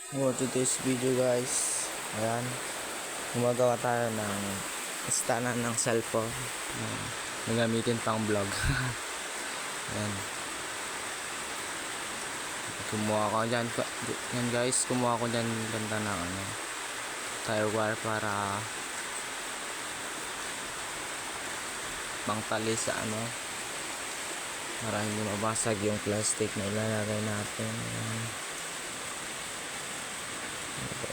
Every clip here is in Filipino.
For today's video guys, ayan, gumagawa tayo ng istanan ng cellphone na gamitin pang vlog. Ayan, kumuha ko dyan, yan guys, kumuha ko dyan ganda ng tire wire para pangtali sa para hindi mabasag yung plastic na ilalagay natin.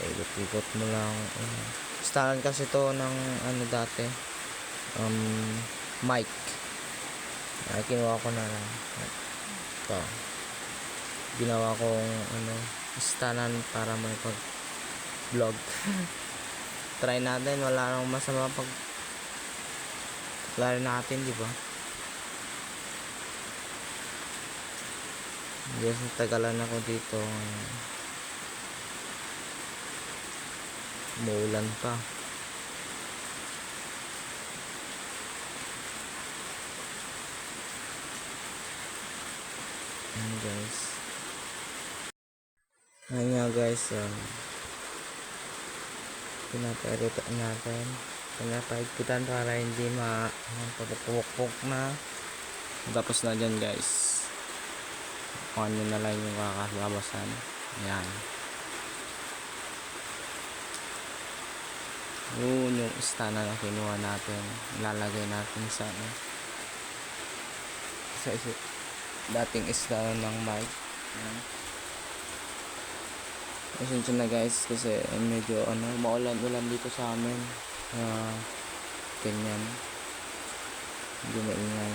Ikot-ikot mo lang. Staran kasi to ng dati mic. Kinuha ko na lang ito, ginawa kong stanan para may pag vlog. Try natin, wala nang masama pag try natin, di ba? Yes, tagalan ako dito. Umuulan pa. Ayan guys. Ayan nga guys. Pinapairita natin. Pinapaigpitan para hindi mapapupukpuk na. Tapos na dyan guys. Kuhan nyo na lang yung kakalabasan. Ayan. Yun yung istana na kinuha natin, ilalagay natin sa dating istana ng mic. Pasensya na guys kasi medyo maulan-ulan dito sa amin, ganyan, medyo maingay.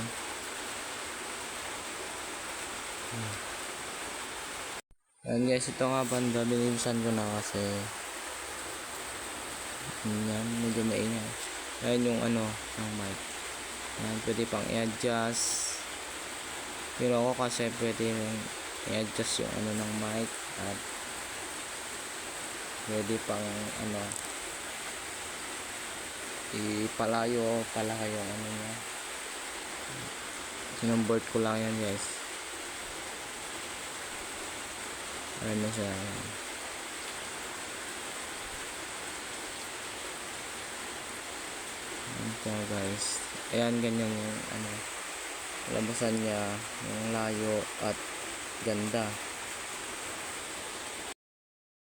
Ayan guys, ito nga banda, binibsan ko na kasi yan, medyo maingay. Ayan yung ng mic. Ayan, pwede pang i-adjust. Pero ako kasi pwede i-adjust yung ng mic. At pwede pang ipalayo pala yung niya. Sinumbort ko lang yan guys. Ayan na siya. Ito guys, ayan, ganyan yung labasan niya, yung layo at ganda.